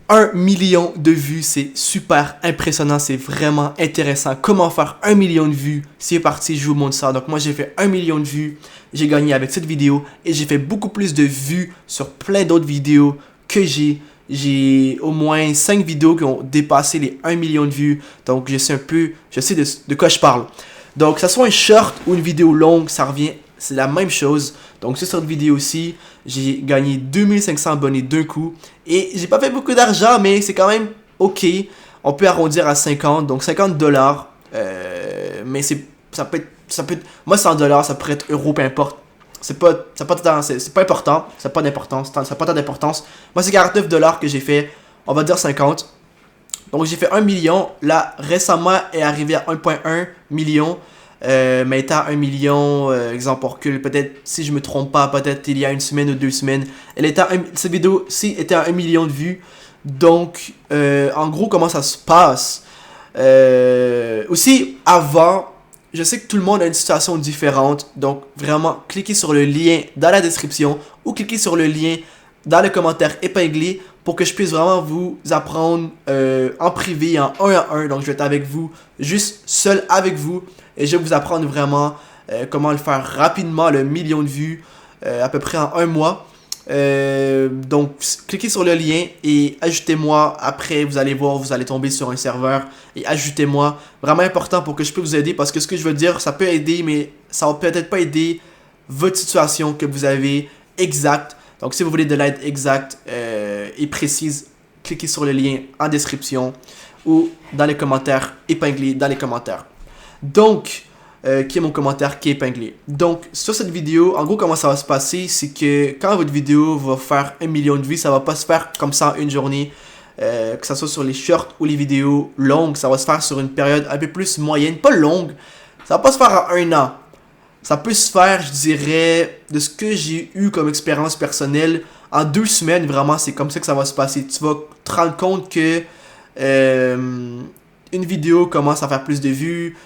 1 million de vues, c'est super impressionnant, c'est vraiment intéressant. Comment faire 1 million de vues? C'est parti, je vous montre ça. Donc moi j'ai fait 1 million de vues, j'ai gagné avec cette vidéo et j'ai fait beaucoup plus de vues sur plein d'autres vidéos que j'ai au moins 5 vidéos qui ont dépassé les 1 million de vues. Donc je sais de quoi je parle. Donc que ce soit un short ou une vidéo longue, ça revient, c'est la même chose. Donc sur cette vidéo-ci, j'ai gagné 2500 abonnés d'un coup. Et j'ai pas fait beaucoup d'argent, mais c'est quand même ok. On peut arrondir à 50, donc 50 dollars. Mais ça peut être, moi 100 dollars, ça pourrait être euro, peu importe. C'est pas important, ça n'a pas d'importance, ça n'a pas tant d'importance. Moi c'est 49 dollars que j'ai fait, on va dire 50. Donc j'ai fait 1 million, là récemment est arrivé à 1.1 million. Mais étant 1 million, exemple on recule, peut-être si je me trompe pas, peut-être il y a une semaine ou 2 semaines, cette vidéo-ci était à 1 million de vues. Donc en gros comment ça se passe, aussi avant, je sais que tout le monde a une situation différente, donc vraiment cliquez sur le lien dans la description ou cliquez sur le lien dans le commentaire épinglé pour que je puisse vraiment vous apprendre en privé, en 1 à 1. Donc je vais être avec vous, juste seul avec vous, et je vais vous apprendre vraiment comment le faire rapidement, le million de vues, à peu près en 1 mois. Donc cliquez sur le lien et ajoutez-moi. Après vous allez voir, vous allez tomber sur un serveur et ajoutez-moi. Vraiment important pour que je puisse vous aider, parce que ce que je veux dire, ça peut aider, mais ça va peut-être pas aider votre situation que vous avez exacte. Donc si vous voulez de l'aide exacte et précise, cliquez sur le lien en description ou dans les commentaires épinglés dans les commentaires. Donc, qui est mon commentaire qui est épinglé. Donc, sur cette vidéo, en gros, comment ça va se passer, c'est que quand votre vidéo va faire 1 million de vues, ça va pas se faire comme ça en une journée. Que ce soit sur les shorts ou les vidéos longues, ça va se faire sur une période un peu plus moyenne, pas longue. Ça va pas se faire en 1 an. Ça peut se faire, je dirais, de ce que j'ai eu comme expérience personnelle, en 2 semaines, vraiment, c'est comme ça que ça va se passer. Tu vas te rendre compte que une vidéo commence à faire plus de vues,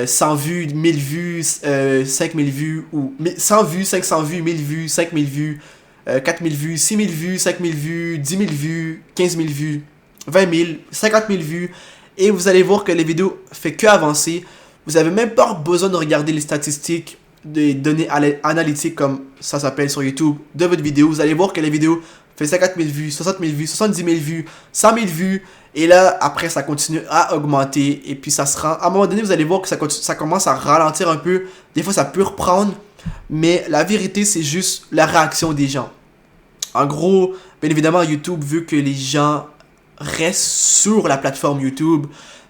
100 vues, 1000 vues, 5000 vues, ou 100 vues, 500 vues, 1000 vues, 5000 vues, 4000 vues, 6000 vues, 5000 vues, 10 000 vues, 15 000 vues, 20 000, 50 000 vues. Et vous allez voir que les vidéos ne font que avancer. Vous n'avez même pas besoin de regarder les statistiques, des données analytiques comme ça s'appelle sur YouTube de votre vidéo. Vous allez voir que les vidéos font 50 000 vues, 60 000 vues, 70 000 vues, 100 000 vues. Et là, après, ça continue à augmenter. Et puis, ça se rend. À un moment donné, vous allez voir que ça commence à ralentir un peu. Des fois, ça peut reprendre. Mais la vérité, c'est juste la réaction des gens. En gros, bien évidemment, YouTube veut que les gens restent sur la plateforme YouTube.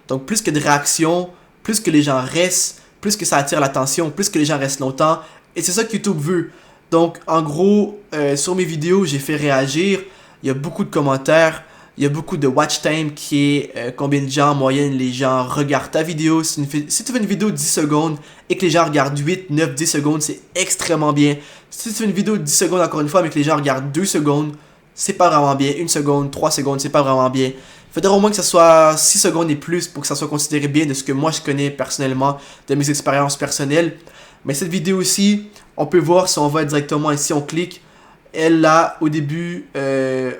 Donc, plus que de réactions, plus que les gens restent, plus que ça attire l'attention, plus que les gens restent longtemps. Et c'est ça que YouTube veut. Donc, en gros, sur mes vidéos, j'ai fait réagir. Il y a beaucoup de commentaires. Il y a beaucoup de watch time qui est combien de gens en moyenne les gens regardent ta vidéo. Si tu fais une vidéo de 10 secondes et que les gens regardent 8, 9, 10 secondes, c'est extrêmement bien. Si tu fais une vidéo de 10 secondes encore une fois mais que les gens regardent 2 secondes, c'est pas vraiment bien. 1 seconde, 3 secondes, c'est pas vraiment bien. Il faudrait au moins que ça soit 6 secondes et plus pour que ça soit considéré bien de ce que moi je connais personnellement, de mes expériences personnelles. Mais cette vidéo aussi, on peut voir si on va directement ici, on clique. Elle là, au début,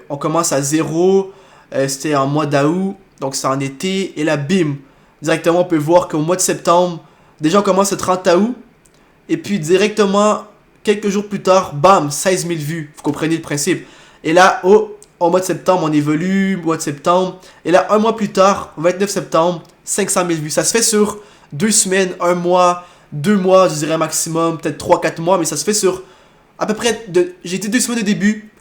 on commence à 0. C'était en mois d'août, donc c'est en été. Et là, bim, directement, on peut voir qu'au mois de septembre, déjà on commence le 30 août. Et puis directement, quelques jours plus tard, bam, 16 000 vues. Vous comprenez le principe. Et là, au mois de septembre, on évolue, mois de septembre. Et là, un mois plus tard, 29 septembre, 500 000 vues. Ça se fait sur 2 semaines, 1 mois, 2 mois, je dirais maximum, peut-être 3-4 mois. Mais ça se fait sur à peu près, j'ai été 2 semaines au début.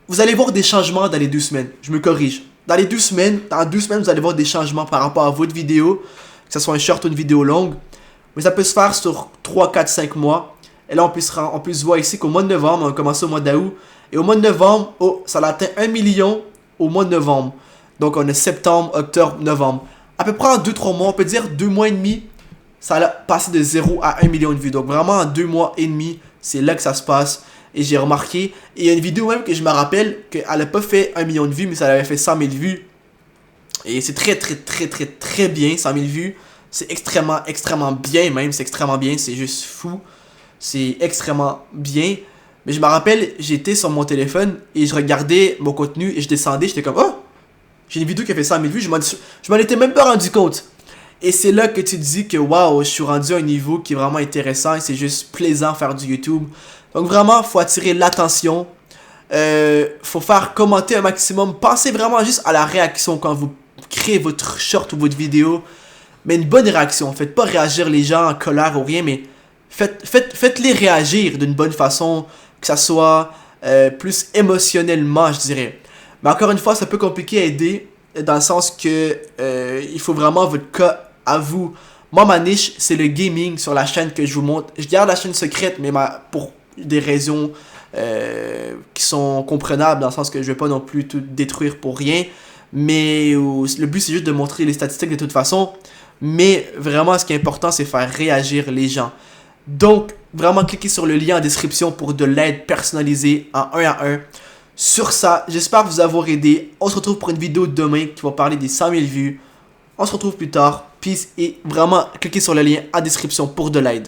Vous allez voir des changements dans les 2 semaines. Je me corrige. Dans 2 semaines, vous allez voir des changements par rapport à votre vidéo, que ce soit un short ou une vidéo longue. Mais ça peut se faire sur 3, 4, 5 mois. Et là, on peut se voir ici qu'au mois de novembre, on a commencé au mois d'août. Et au mois de novembre, ça a atteint 1 million au mois de novembre. Donc, on a septembre, octobre, novembre. À peu près en 2-3 mois, on peut dire 2 mois et demi, ça a passé de 0 à 1 million de vues. Donc, vraiment, en 2 mois et demi, c'est là que ça se passe. Et j'ai remarqué, et il y a une vidéo même que je me rappelle qu'elle n'a pas fait 1 million de vues, mais ça avait fait 100 000 vues. Et c'est très bien, 100 000 vues. C'est extrêmement bien même, c'est extrêmement bien, c'est juste fou. C'est extrêmement bien. Mais je me rappelle, j'étais sur mon téléphone et je regardais mon contenu et je descendais, j'étais comme, oh, J'ai une vidéo qui a fait 100 000 vues, je m'en étais même pas rendu compte. Et c'est là que tu te dis que waouh, je suis rendu à un niveau qui est vraiment intéressant et c'est juste plaisant faire du YouTube. Donc vraiment, faut attirer l'attention. Faut faire commenter un maximum. Pensez vraiment juste à la réaction quand vous créez votre short ou votre vidéo. Mais une bonne réaction. Faites pas réagir les gens en colère ou rien, mais faites-les réagir d'une bonne façon, que ça soit plus émotionnellement, je dirais. Mais encore une fois, ça peut compliquer à aider, dans le sens que il faut vraiment votre cas à vous. Moi, ma niche, c'est le gaming sur la chaîne que je vous montre. Je garde la chaîne secrète, mais pour des raisons qui sont comprenables, dans le sens que je vais pas non plus tout détruire pour rien. Mais le but, c'est juste de montrer les statistiques de toute façon. Mais vraiment, ce qui est important, c'est faire réagir les gens. Donc, vraiment, cliquez sur le lien en description pour de l'aide personnalisée en 1 à 1. Sur ça, j'espère vous avoir aidé. On se retrouve pour une vidéo demain qui va parler des 100 000 vues. On se retrouve plus tard. Peace et vraiment, cliquez sur le lien en description pour de l'aide.